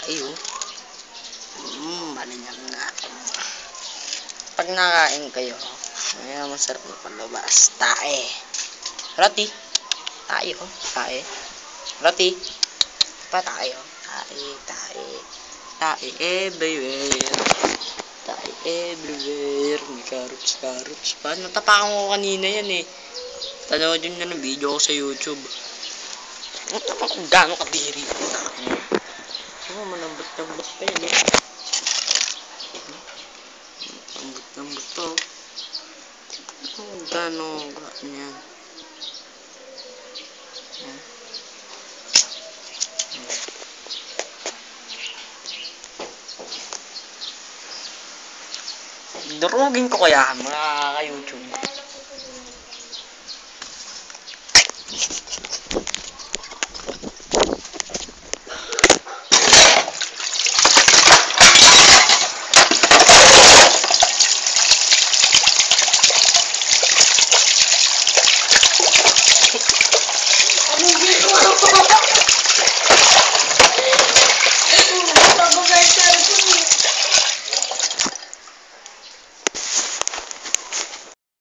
tayo. Maninyam na. Pag nakain kayo, may masarap na palabas. Tae. Roti. Tayo. Tae. Roti. Pa tayo. Tae. Tae. Tae everywhere. Tae everywhere. May carrots. Paano? Tapakan ko kanina yan eh. Tanoodin nyo ng video ko sa YouTube. Tapakan ko gano'ng kadiri. Malambot-lambot pa yun eh. Lambot to. Gano'ng ganyan. Durugin ko kaya mga ka-YouTube.